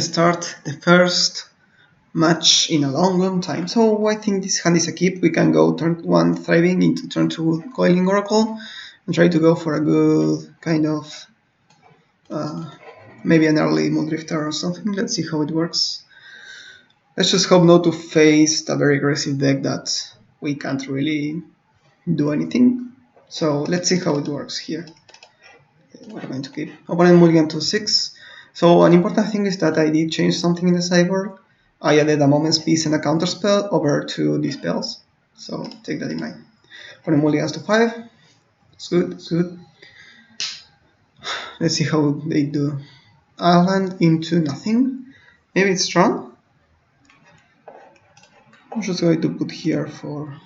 start the first match in a long time. So I think this hand is a keep. We can go turn 1 Thriving into turn 2 Coiling Oracle and try to go for a good kind of maybe an early Muldrifter or something. Let's see how it works. Let's just hope not to face a very aggressive deck that we can't really do anything. So let's see how it works here. We're going to keep opponent mulligan to 6. So an important thing is that I did change something in the sideboard. I added a Moment's Peace and a counterspell over to these spells. So take that in mind. Opponent mulligans to 5. It's good, it's good. Let's see how they do. I'll land into nothing. Maybe it's strong. I'm just going to put here for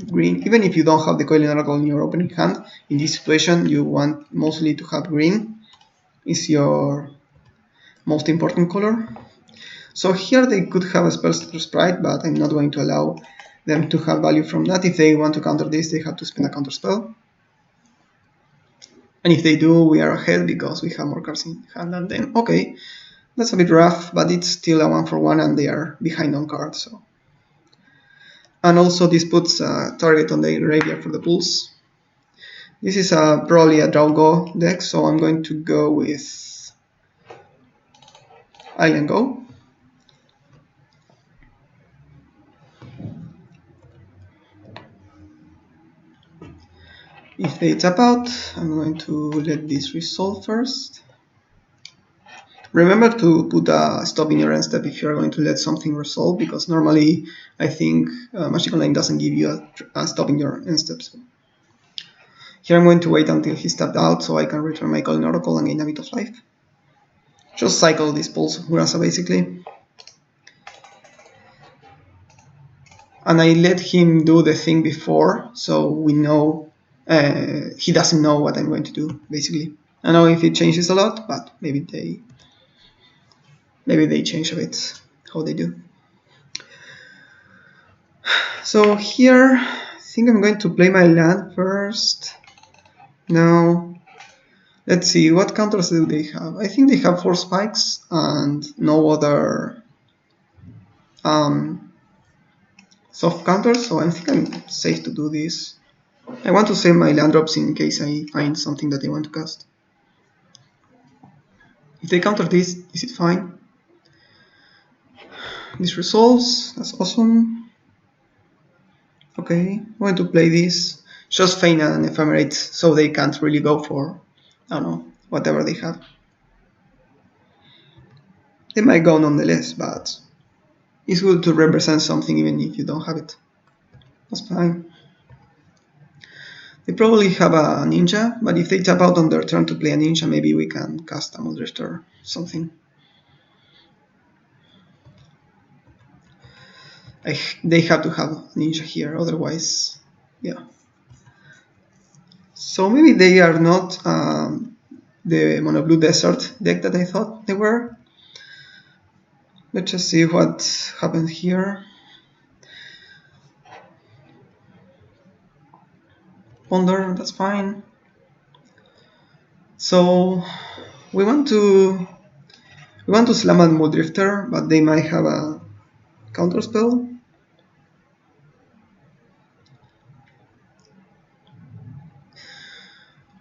green. Even if you don't have the Coiling Oracle in your opening hand, in this situation you want mostly to have green. Is your most important color. So here they could have a Spellstutter Sprite, but I'm not going to allow them to have value from that. If they want to counter this, they have to spend a counter spell. And if they do, we are ahead because we have more cards in hand than them. Okay, that's a bit rough, but it's still a 1-for-1 and they are behind on cards. So. And also this puts a target on the graveyard for the pulse. This is probably a draw go deck, so I'm going to go with Island Go. If they tap out, I'm going to let this resolve first. Remember to put a stop in your end step if you're going to let something resolve, because normally I think Magic Online doesn't give you a stop in your end step. So here I'm going to wait until he's tapped out so I can return my Coiling Oracle and gain a bit of life. Just cycle this Pulse of Murasa basically. And I let him do the thing before, so we know he doesn't know what I'm going to do, basically. I don't know if it changes a lot, but maybe they change a bit how they do. So here, I think I'm going to play my land first. Now, let's see, what counters do they have? I think they have 4 spikes and no other soft counters, so I think I'm safe to do this. I want to save my land drops in case I find something that I want to cast. If they counter this, is it fine? This resolves, that's awesome. Okay, I'm going to play this. Just feign an Ephemerate so they can't really go for, I don't know, whatever they have. They might go nonetheless, but it's good to represent something even if you don't have it. That's fine. They probably have a ninja, but if they tap out on their turn to play a ninja, maybe we can cast a Muldrifter or something. They have to have a ninja here, otherwise, yeah. So maybe they are not the Mono Blue Desert deck that I thought they were. Let's just see what happened here. Ponder, that's fine. So we want to slam a Muldrifter, but they might have a counter spell.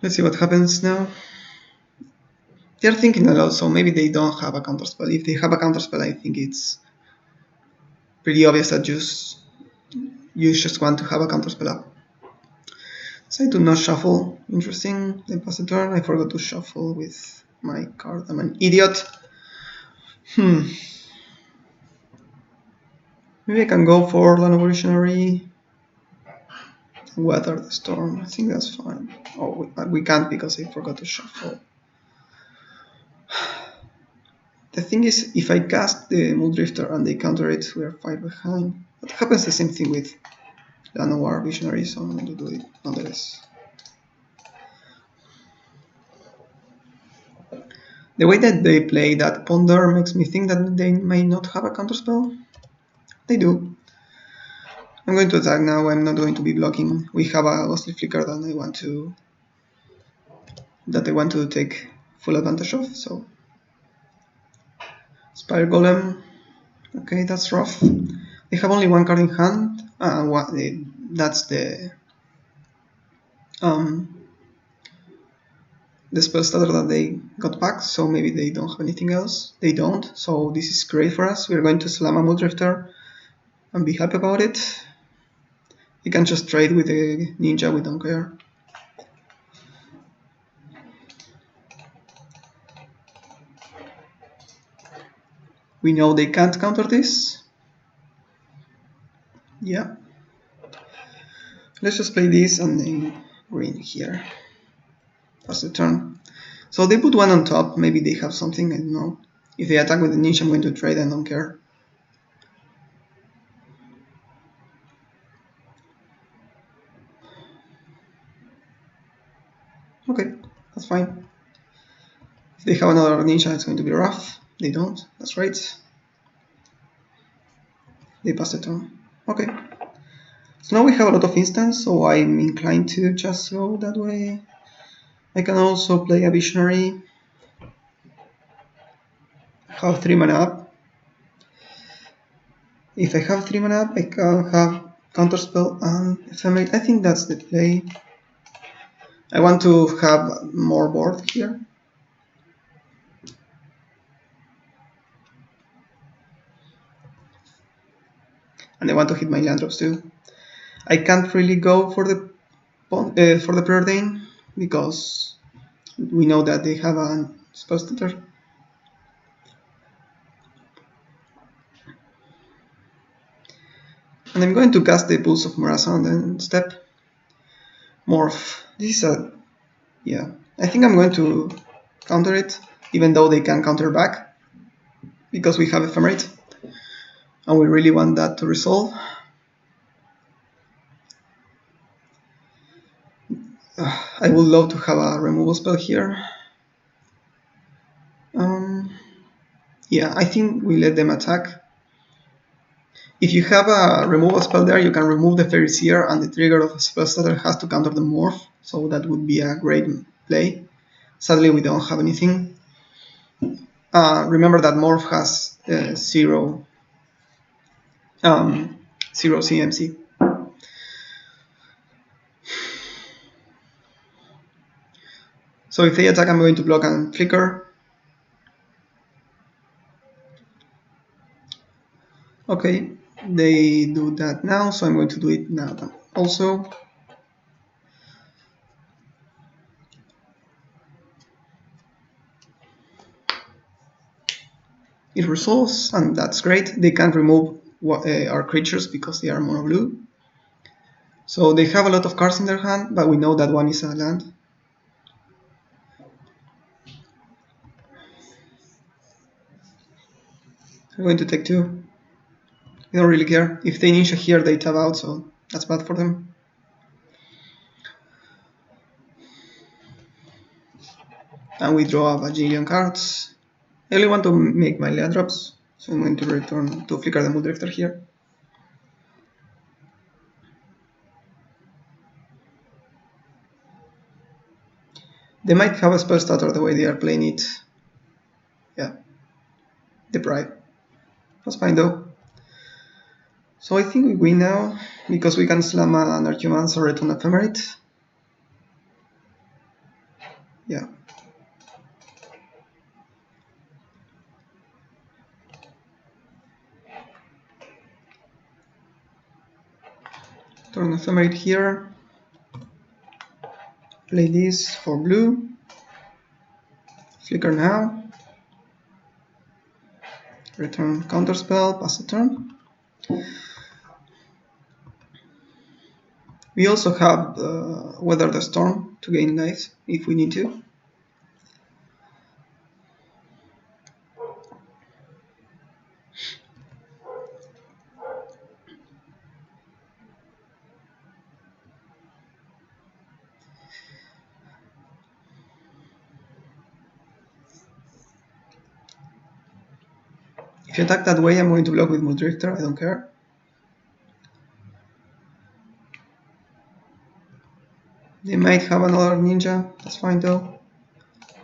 Let's see what happens now. They're thinking a lot, so maybe they don't have a counterspell. If they have a counterspell, I think it's pretty obvious that you just want to have a counterspell up. So I do not shuffle. Interesting. Then pass the turn. I forgot to shuffle with my card. I'm an idiot. Maybe I can go for Land Evolutionary. Weather the Storm. I think that's fine. Oh, we can't because I forgot to shuffle. The thing is, if I cast the Muldrifter and they counter it, we are 5 behind. But it happens the same thing with Llanowar Visionary, so I'm going to do it nonetheless. The way that they play that Ponder makes me think that they may not have a counterspell. They do. I'm going to attack now, I'm not going to be blocking. We have a Ghostly Flicker that I want to take full advantage of, so Spire Golem. Okay, that's rough. They have only one card in hand. That's the spell starter that they got back, so maybe they don't have anything else. They don't, so this is great for us. We're going to slam a Muldrifter and be happy about it. You can just trade with a ninja, we don't care. We know they can't counter this. Yeah. Let's just play this and then green here. That's the turn. So they put one on top, maybe they have something, I don't know. If they attack with the ninja, I'm going to trade, I don't care. Okay, that's fine. If they have another ninja, it's going to be rough. They don't, that's right. They pass the turn. Okay. So now we have a lot of instants, so I'm inclined to just go that way. I can also play a Visionary. Have 3 mana up. If I have 3 mana up, I can have Counterspell and Ephemerate. I think that's the play. I want to have more board here. And I want to hit my land drops too. I can't really go for the Preordain because we know that they have a spell stutter. And I'm going to cast the Pulse of Murasa and then step. Morph. This is a... yeah. I think I'm going to counter it, even though they can counter back, because we have Ephemerate, and we really want that to resolve. I would love to have a removal spell here. Yeah, I think we let them attack. If you have a removal spell there, you can remove the Fairy Seer, and the trigger of a spell starter has to counter the Morph, so that would be a great play. Sadly, we don't have anything. Remember that Morph has zero CMC. So if they attack, I'm going to block and flicker. Okay, they do that now, so I'm going to do it now also. It resolves, and that's great. They can't remove our creatures because they are mono blue. So they have a lot of cards in their hand, but we know that one is a land. I'm going to take 2. I don't really care. If they ninja here, they tap out, so that's bad for them. And we draw a bajillion cards. I only want to make my land drops, so I'm going to return to flicker the Muldrifter here. They might have a spell starter the way they are playing it. Yeah. Deprive. That's fine though. So I think we win now, because we can slam an Archaeomancer or return Ephemerate. Yeah. Turn Ephemerate here. Play this for blue. Flicker now. Return Counterspell, pass the turn. We also have Weather the Storm to gain life if we need to. If you attack that way, I'm going to block with Muldrifter, I don't care. They might have another ninja, that's fine though.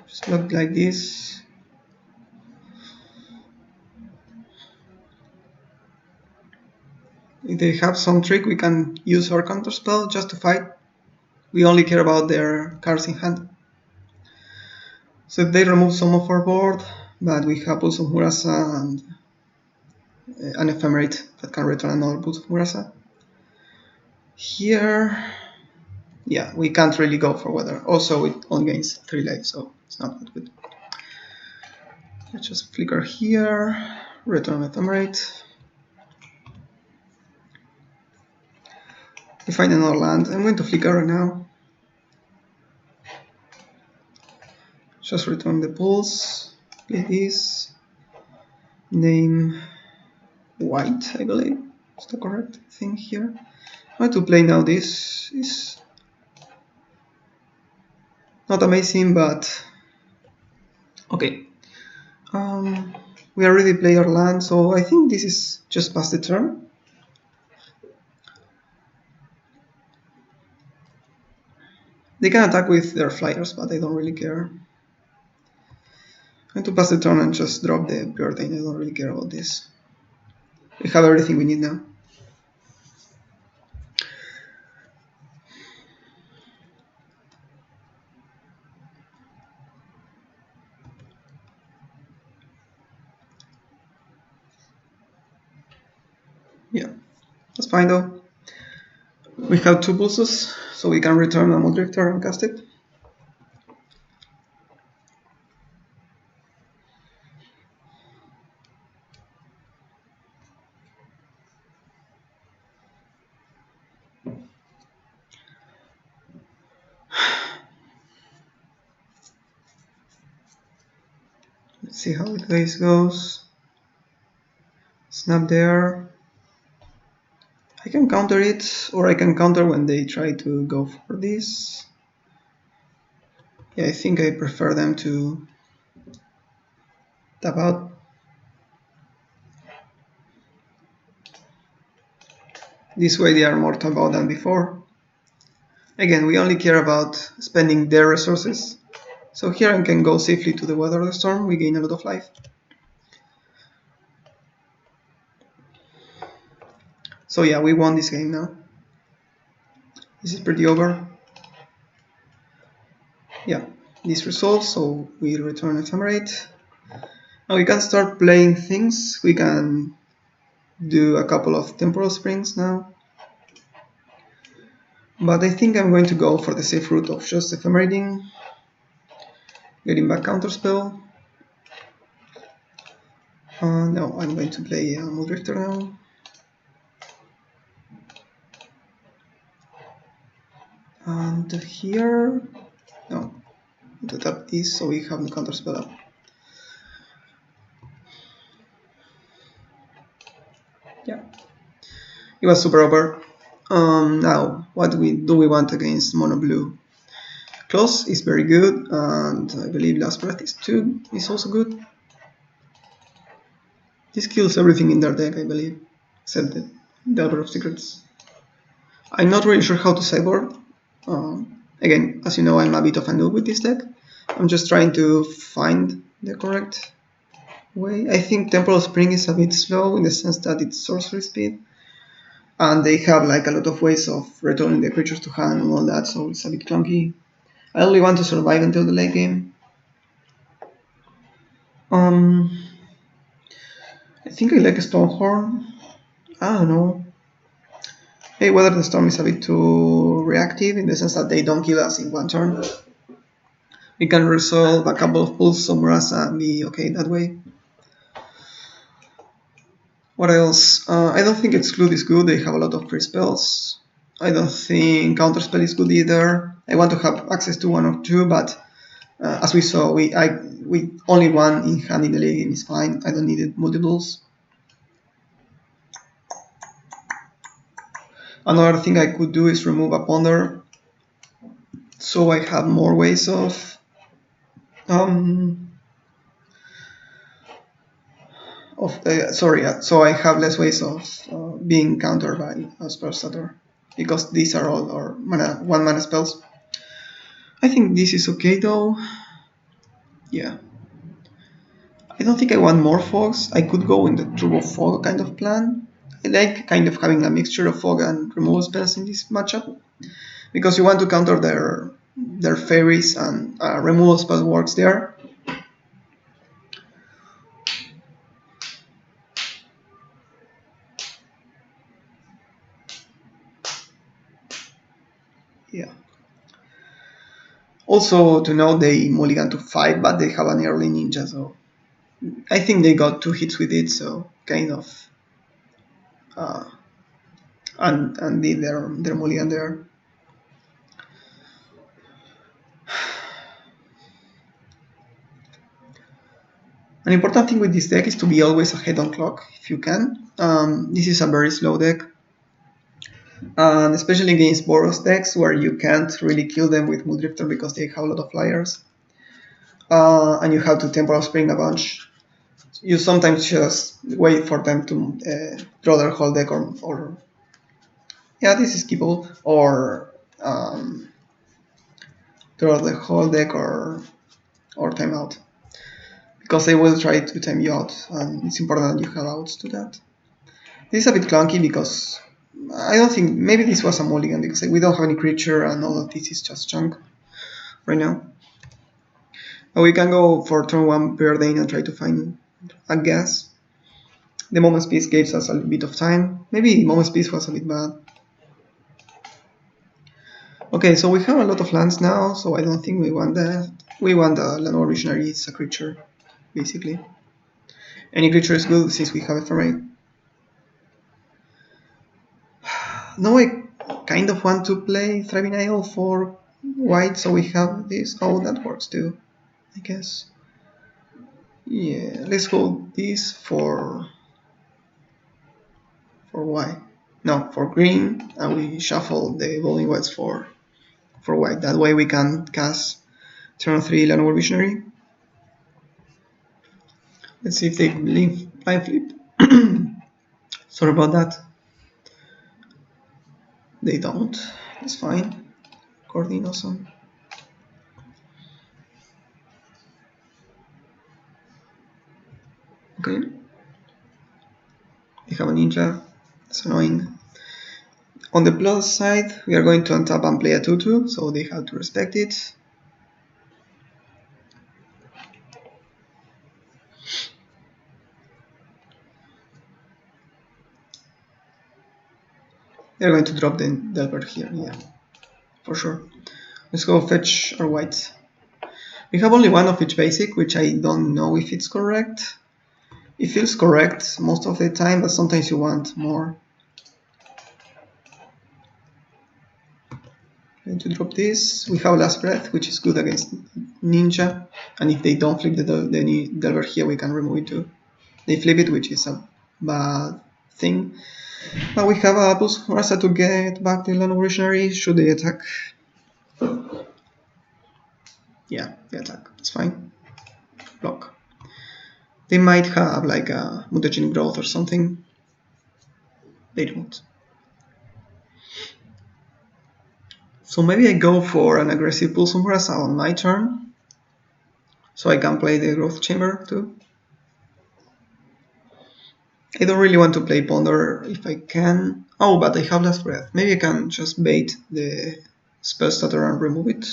Just block like this. If they have some trick, we can use our counterspell just to fight. We only care about their cards in hand. So they remove some of our board, but we have Pulse of Murasa and an Ephemerate that can return another Pulse of Murasa. Here, yeah, we can't really go for weather. Also, it only gains 3 life, so it's not that good. Let's just flicker here, return Ephemerate. We find another land. I'm going to flicker right now. Just return the pulse. Play this. Name white, I believe. Is the correct thing here? How to play now? This is not amazing, but okay. We already played our land, so I think this is just past the turn. They can attack with their flyers, but I don't really care. I'm going to pass the turn and just drop the Preordain. I don't really care about this. We have everything we need now. Yeah, that's fine though. We have 2 pulses, so we can return a Muldrifter and cast it. Let's see how this goes. Snap there. I can counter it, or I can counter when they try to go for this. Yeah, I think I prefer them to tap out. This way they are more tap out than before. Again, we only care about spending their resources. So here I can go safely to the Weather the Storm, we gain a lot of life. So yeah, we won this game now. This is pretty over. Yeah, this resolves, so we return Ephemerate. Now we can start playing things. We can do a couple of Temporal Springs now. But I think I'm going to go for the safe route of just Ephemerating, getting back Counterspell. No, I'm going to play Muldrifter now. And here, no, to tap this so we have the Counterspell up. Yeah, it was super over. Now, what do we want against Mono Blue? Close is very good, and I believe Last Breath is also good. This kills everything in their deck, I believe, except the Delver of Secrets. I'm not really sure how to sideboard. Again, as you know, I'm a bit of a noob with this deck. I'm just trying to find the correct way. I think Temporal Spring is a bit slow in the sense that it's sorcery speed, and they have like a lot of ways of returning the creatures to hand and all that, so it's a bit clunky. I only want to survive until the late game. I think I like Stonehorn. I don't know. Hey, Weather the Storm is a bit too reactive in the sense that they don't kill us in one turn. We can resolve a couple of pulls on Murasa and be okay that way. What else? I don't think Exclude is good, they have a lot of free spells. I don't think Counterspell is good either. I want to have access to 1 or 2, but as we saw, we only 1 in hand in the late game is fine. I don't need multiples. Another thing I could do is remove a Ponder, so I have more ways of so I have less ways of being countered by a spell starter, because these are all our 1 mana spells. I think this is okay though. Yeah. I don't think I want more fogs. I could go in the Turbo Fog kind of plan. I like kind of having a mixture of fog and removal spells in this matchup, because you want to counter their fairies, and removal spell works there. Yeah. Also, to know they mulligan to 5, but they have an early ninja, so I think they got 2 hits with it, so kind of and did their mulligan there. An important thing with this deck is to be always ahead on clock if you can. This is a very slow deck, and especially against Boros decks where you can't really kill them with Muldrifter because they have a lot of flyers, and you have to Temporal Spring a bunch. You sometimes just wait for them to draw their whole deck, or yeah, this is keepable, or draw the whole deck, or timeout, because they will try to time you out, and it's important that you have outs to that. This is a bit clunky because I don't think, maybe this was a mulligan because we don't have any creature and all of this is just junk right now. But we can go for turn 1 Preordain and try to find a guess. The Moment's Peace gives us a bit of time. Maybe Moment's Peace was a bit bad. Okay, so we have a lot of lands now, so I don't think we want that. We want the Land Visionary, it's a creature, basically. Any creature is good since we have Ephemerate. Now I kind of want to play Thriving Isle for white, so we have this. Oh, that works too, I guess. Yeah, let's hold this for white. No, for green, and we shuffle the Evolving Wilds for white. That way we can cast turn 3 Land Visionary. Let's see if they leave line flip. Sorry about that. They don't. It's fine. Recording awesome. Okay. They have a ninja. It's annoying. On the plus side, we are going to untap and play a 2-2, so they have to respect it. They're going to drop the Delver here, yeah, for sure. Let's go fetch our white. We have only one of each basic, which I don't know if it's correct. It feels correct most of the time, but sometimes you want more. Going to drop this. We have Last Breath, which is good against Ninja, and if they don't flip the Delver here, we can remove it too. They flip it, which is a bad thing. But we have a Pulse Rasa to get back the Land Visionary should they attack. Yeah, they attack. It's fine. Block. They might have like a mutagenic growth or something. They don't. So maybe I go for an aggressive Pulse Rasa on my turn, so I can play the Growth Chamber too. I don't really want to play Ponder if I can. Oh, but I have Last Breath. Maybe I can just bait the Spell Stutter and remove it.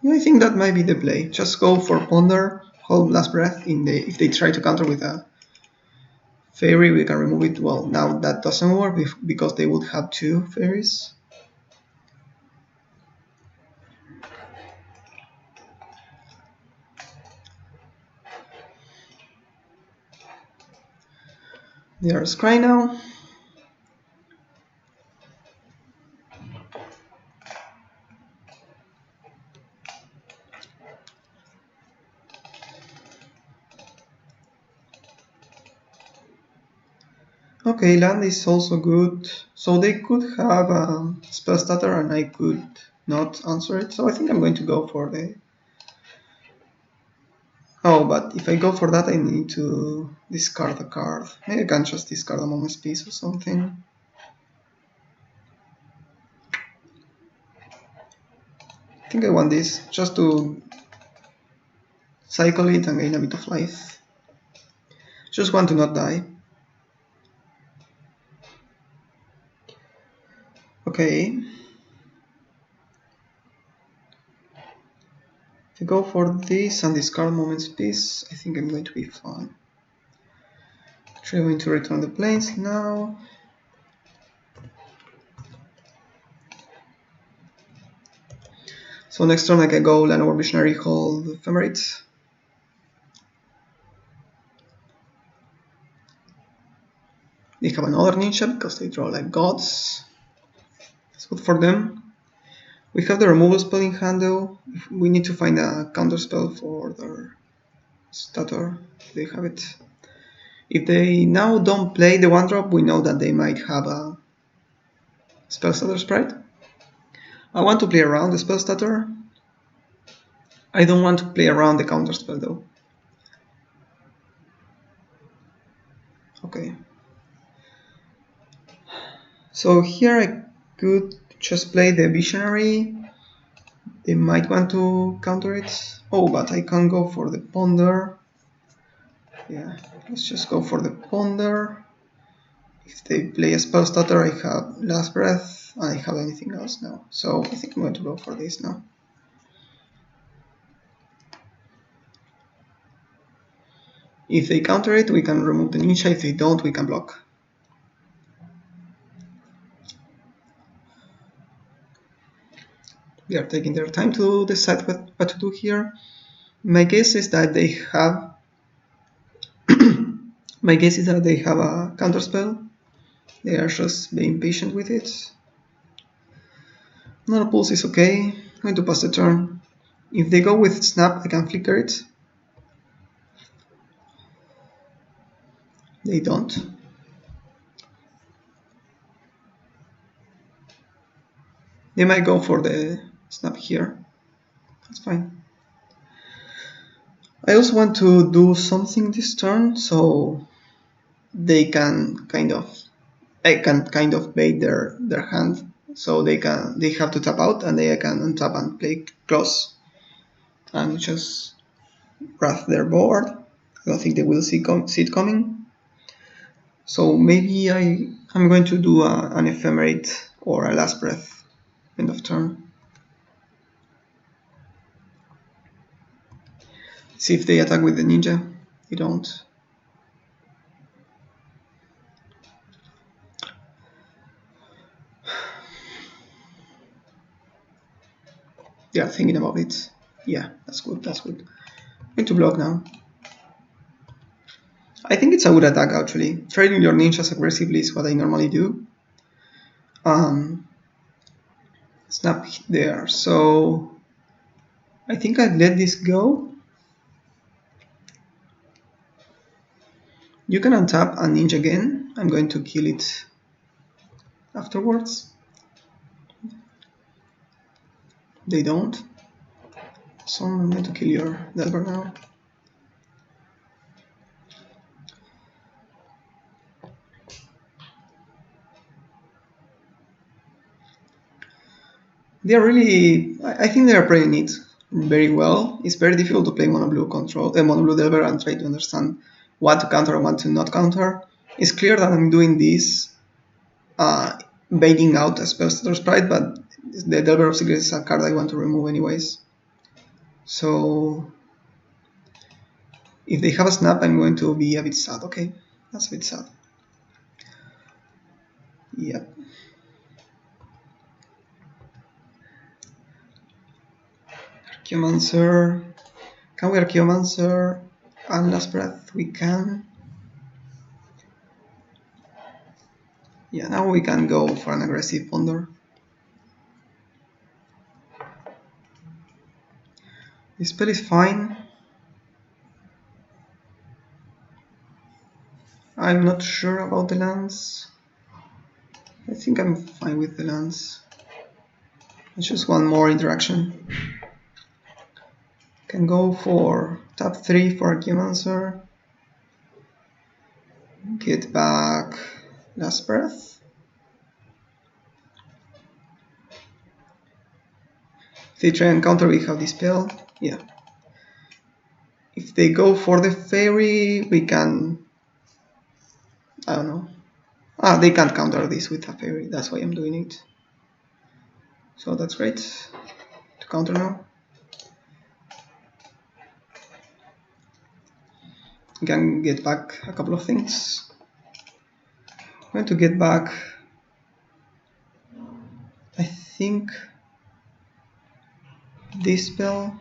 Yeah, I think that might be the play. Just go for Ponder, hold Last Breath. If they try to counter with a Fairy, we can remove it. Well, now that doesn't work because they would have 2 Fairies. They are scry now. Okay, land is also good. So they could have a Spell Stutter and I could not answer it. So I think I'm going to go for the... Oh, but if I go for that I need to discard a card. Maybe I can just discard a Moment's Peace or something. I think I want this, just to cycle it and gain a bit of life. Just want to not die. Okay. If I go for this and discard Moment's Peace, I think I'm going to be fine. Going to return the planes now. So next turn I can go Land War Missionary, hold Ephemerate. They have another ninja because they draw like gods. That's good for them. We have the removal spell in hand though. We need to find a counter spell for their stutter. They have it. If they now don't play the 1-drop, we know that they might have a spell stutter sprite. I want to play around the spell stutter. I don't want to play around the counter spell though. Okay. So here I could just play the Visionary. They might want to counter it. Oh, but I can't go for the Ponder. Yeah, let's just go for the Ponder. If they play a spell stutter, I have Last Breath, and I have anything else now. So I think I'm going to go for this now. If they counter it, we can remove the ninja. If they don't, we can block. They are taking their time to decide what to do here. My guess is that they have my guess is that they have a counterspell. They are just being patient with it. Another pulse is okay. I'm going to pass the turn. If they go with snap, I can flicker it. They don't. They might go for the snap here. That's fine. I also want to do something this turn, so they can I can kind of bait their hand, so they have to tap out, and they can untap and play close, and just wrath their board. I don't think they will see it coming. So maybe I'm going to do an Ephemerate or a Last Breath end of turn. See if they attack with the ninja. They don't. They are thinking about it. Yeah, that's good. That's good. I'm going to block now. I think it's a good attack actually. Trading your ninjas aggressively is what I normally do. Snap there. So I think I'd let this go. You can untap and ninja again. I'm going to kill it afterwards. They don't. So I'm going to kill your Delver now. I think they are playing it very well. It's very difficult to play mono blue Delver and try to understand what to counter and what to not counter. It's clear that I'm doing this baiting out a Spellstutter Sprite, but the Delver of Secrets is a card I want to remove anyways. So if they have a snap, I'm going to be a bit sad. Okay, that's a bit sad. Yep. Archaeomancer. Can we Archaeomancer and Last Breath? We can. Yeah, now we can go for an aggressive Ponder. This spell is fine. I'm not sure about the lands. I think I'm fine with the lands. Let's just one more interaction. Can go for tap 3 for Archaeomancer. Get back Last Breath. If they try and counter, we have this spell. Yeah. If they go for the Fairy, we can... I don't know. They can't counter this with a Fairy, that's why I'm doing it. So that's great. To counter now. I can get back a couple of things. I'm going to get back, I think, this spell.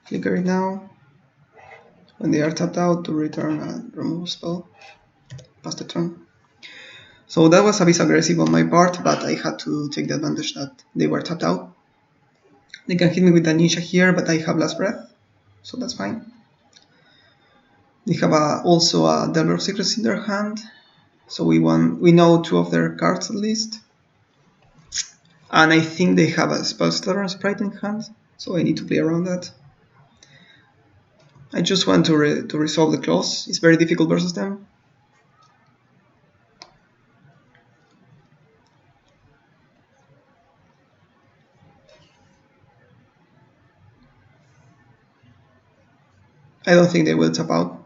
Flicker it now. When they are tapped out, to return a removal spell. Pass the turn. So that was a bit aggressive on my part, but I had to take the advantage that they were tapped out. They can hit me with a ninja here, but I have last breath, so that's fine. They have also a Delver of Secrets in their hand, so we know 2 of their cards at least. And I think they have a Spellsteller and Sprite in hand, so I need to play around that. I just want to resolve the clause. It's very difficult versus them. I don't think they will tap out.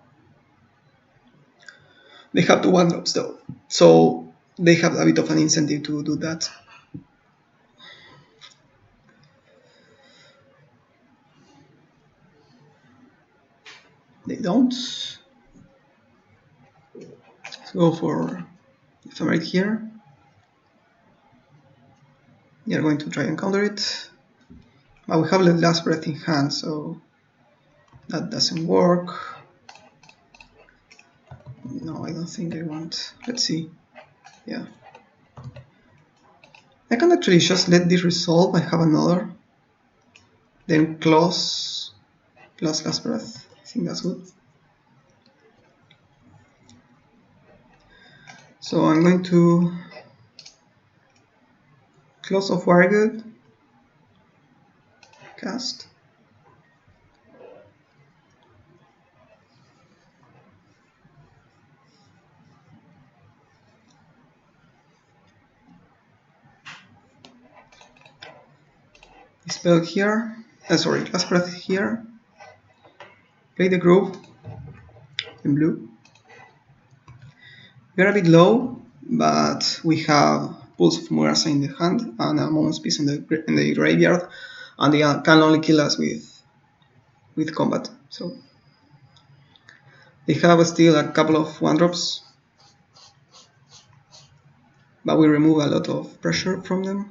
They have 2 1-drops though, so they have a bit of an incentive to do that. They don't. Let's go for Ephemerate here. They are going to try and counter it. But we have the last breath in hand, so that doesn't work. No, I don't think I want. Let's see. Yeah. I can actually just let this resolve. I have another. Then close plus last breath. I think that's good. So I'm going to close off Wiregood. Cast. Spell here. Sorry, last breath here. Play the Grove in blue. We're a bit low, but we have Pulse of Murasa in the hand and a Moment's Peace in the graveyard, and they can only kill us with combat. So they have still a couple of 1-drops, but we remove a lot of pressure from them.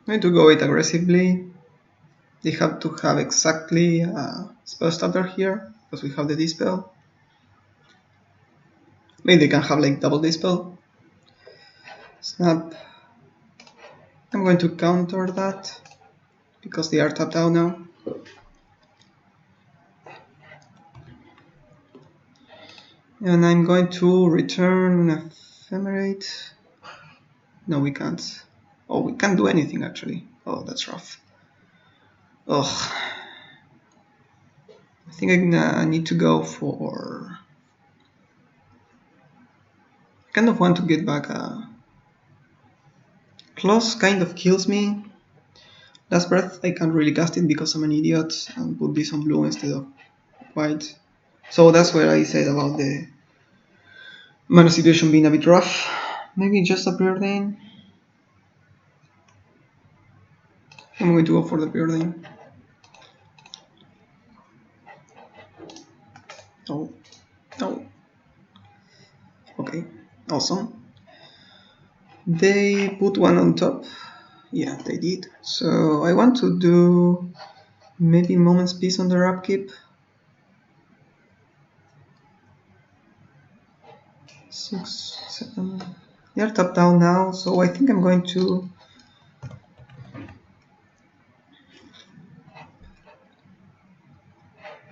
I'm going to go it aggressively. They have to have exactly a spell starter here, because we have the Dispel. Maybe they can have like double Dispel. Snap. I'm going to counter that, because they are tapped out now. And I'm going to return Ephemerate. No, we can't. Oh, we can't do anything actually. Oh, that's rough. Ugh. I think I need to go for... I kind of want to get back a... Clause kind of kills me. Last breath, I can't really cast it because I'm an idiot and put this on blue instead of white. So that's where I said about the mana situation being a bit rough. Maybe just a Preordain. I'm going to go for the Preordain. No. No. Okay. Awesome. They put 1 on top. Yeah, they did. So I want to do maybe Moment's Peace on their upkeep. 6, 7. They are tapped down now, so I think I'm going to...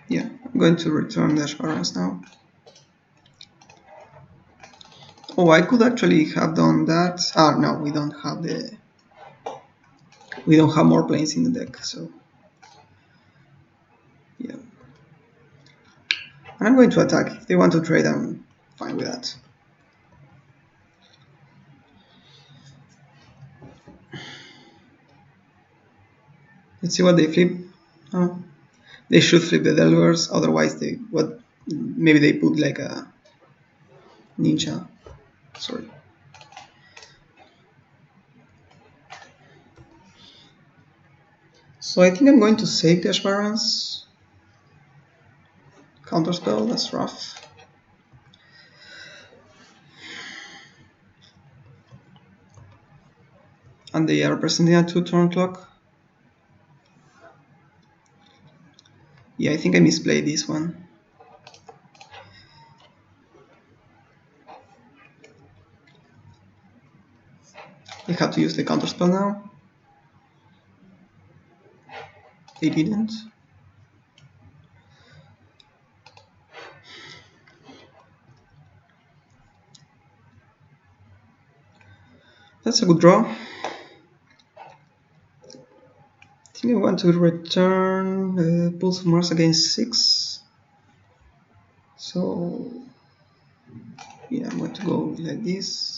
Yeah, I'm going to return the Assurance now. Oh, I could actually have done that. Ah, no, we don't have more planes in the deck, so yeah. And I'm going to attack. If they want to trade, I'm fine with that. Let's see what they flip. Oh, they should flip the Delvers, otherwise maybe they put like a ninja. Sorry. So I think I'm going to save the Ash Barons. Counterspell, that's rough. And they are presenting a 2-turn clock. Yeah, I think I misplayed this one. I have to use the counterspell now. They didn't. That's a good draw. I think I want to return Pulse of Mars against 6. So yeah, I'm going to go like this.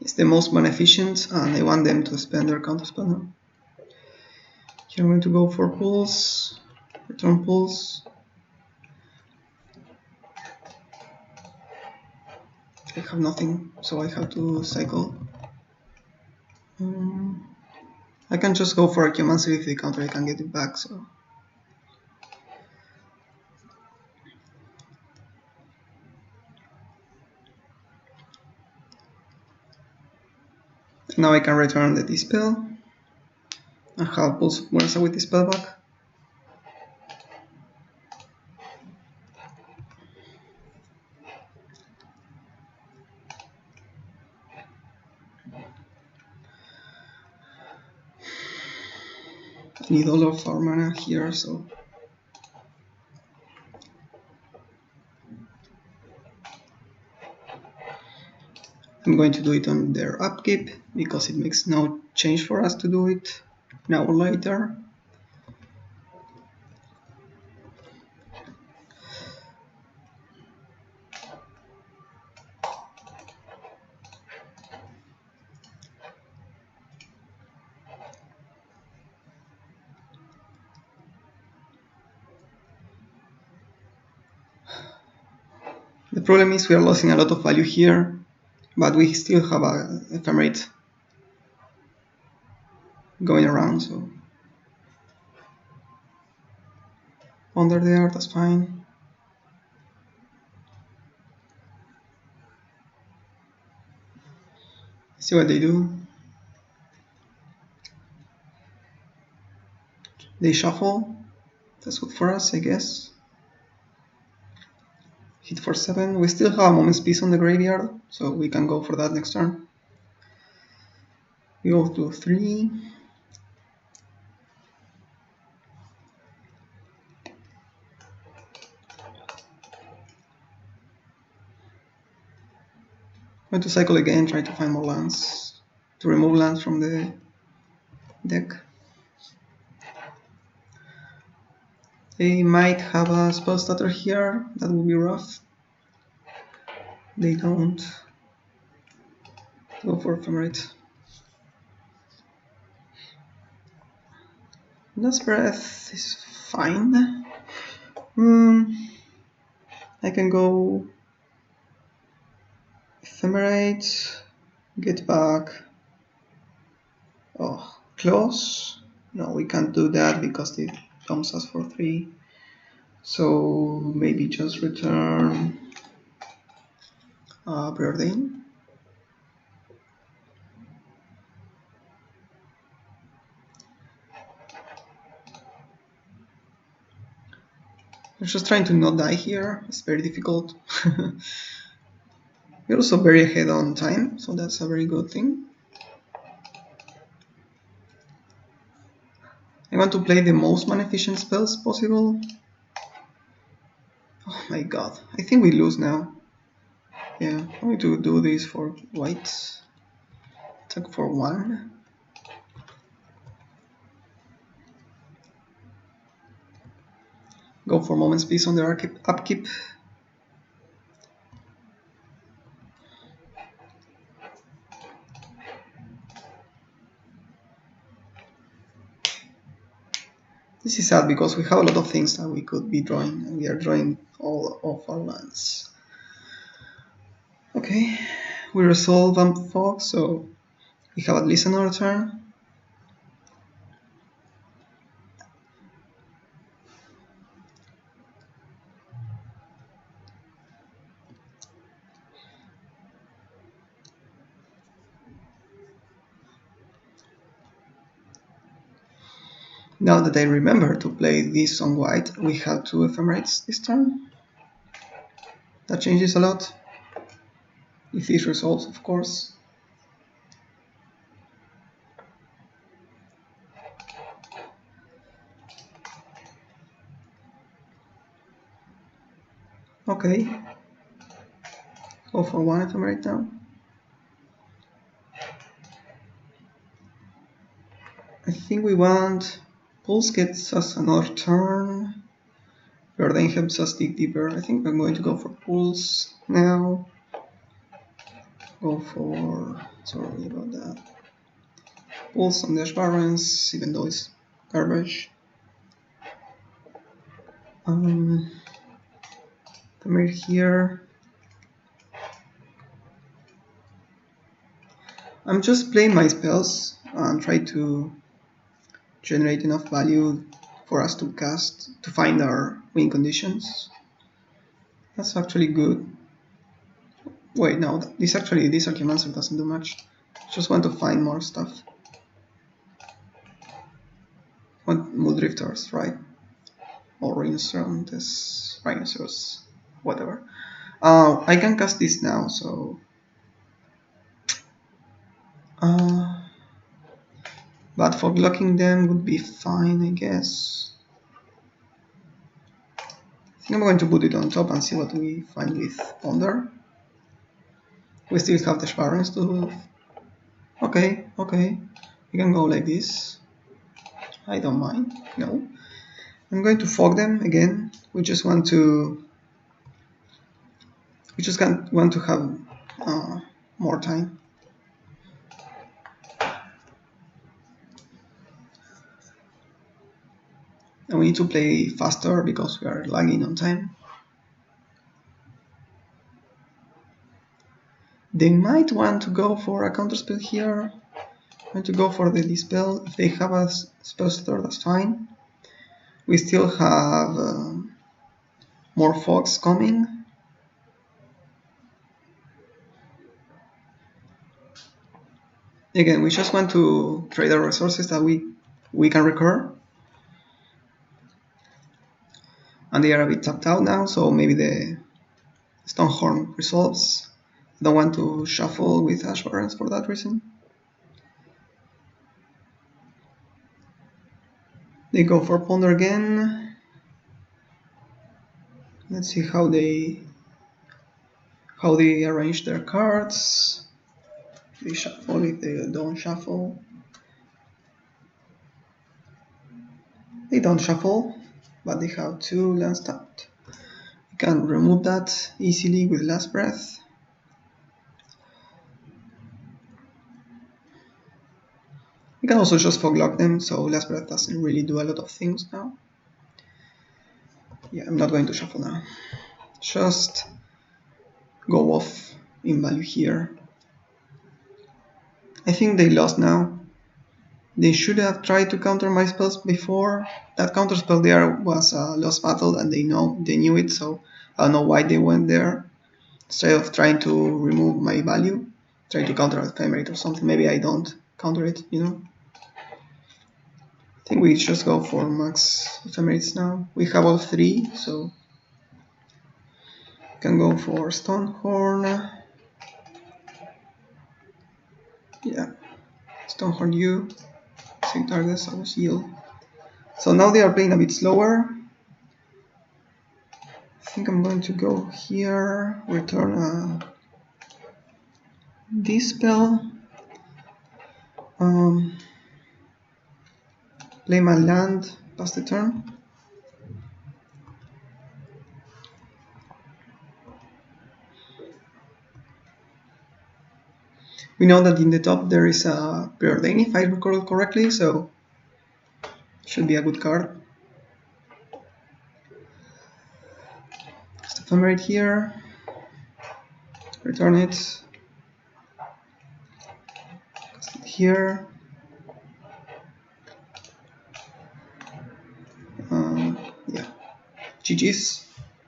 It's the most mana efficient, and I want them to spend their counterspell now. Here I'm going to go for Pulse, return Pulse. I have nothing, so I have to cycle. I can just go for Archaeomancer. If they counter, I can get it back. So now I can return the Dispel and have Pulse of Mursa with Dispel back. I need all of our mana here, so I'm going to do it on their upkeep because it makes no change for us to do it now or later. The problem is we are losing a lot of value here, but we still have a Ephemerate going around, so under there, that's fine. See what they do. They shuffle. That's good for us, I guess. Hit for 7. We still have a Moment's Peace on the graveyard, so we can go for that next turn. We go to 3. I'm going to cycle again, try to find more lands, to remove lands from the deck. They might have a spell stutter here, that would be rough. They don't. Go for Ephemerate. Last Breath is fine. I can go Ephemerate, get back. Oh, close. No, we can't do that because it dumps us for 3. So maybe just return Preordain. I'm just trying to not die here. It's very difficult. We're also very ahead on time, so that's a very good thing. I want to play the most mana efficient spells possible. Oh my god, I think we lose now. Yeah, I'm going to do this for white. Attack for 1. Go for Moment's Peace on their upkeep. This is sad because we have a lot of things that we could be drawing, and we are drawing all of our lands. Okay, we resolve Vamp Fog, so we have at least another turn. Now that I remember to play this on white, we have 2 Ephemerates this turn. That changes a lot. If this resolves, of course. Okay. Go for 1 Ephemerate now. I think we want Pulse gets us another turn. Jordan helps us dig deeper. I think I'm going to go for Pulse now. Go for... sorry about that. Pulse on Dash Barons, even though it's garbage. Ephemerate here. I'm just playing my spells and try to generate enough value for us to cast to find our win conditions. That's actually good. Wait, no, this Archaeomancer doesn't do much. Just want to find more stuff. Want Muldrifters, right? Or Rhinoceros, whatever. I can cast this now, so... but for blocking them would be fine, I guess. I think I'm going to put it on top and see what we find with Ponder. We still have the Barons to... Okay, we can go like this. I don't mind, no. I'm going to fog them again. We just want to have more time. And we need to play faster because we are lagging on time. They might want to go for a counterspell here. I'm going to go for the Dispel. If they have a spell stutter, that's fine. We still have more fogs coming. Again, we just want to trade our resources that we can recur. And they are a bit tapped out now, so maybe the Stonehorn resolves. I don't want to shuffle with Ash Barons for that reason. They go for Ponder again. Let's see how they arrange their cards. If they shuffle, if they don't shuffle. They don't shuffle, but they have 2 lands tapped. You can remove that easily with Last Breath. You can also just foglock them, so Last Breath doesn't really do a lot of things now. Yeah, I'm not going to shuffle now. Just go off in value here. I think they lost now. They should have tried to counter my spells before. That counter spell there was a lost battle and they knew it, so I don't know why they went there. Instead of trying to remove my value, try to counter Ephemerate or something. Maybe I don't counter it, you know. I think we just go for max Ephemerates now. We have all 3, so we can go for Stonehorn. Yeah, Stonehorn you. Same targets, I was yield. So now they are playing a bit slower. I think I'm going to go here, return a Dispel. Play my land, pass the turn. We know that in the top there is a Preordain, if I recall correctly, so should be a good card. Just Ephemerate here. Return it. Cast it here. Yeah. GG's.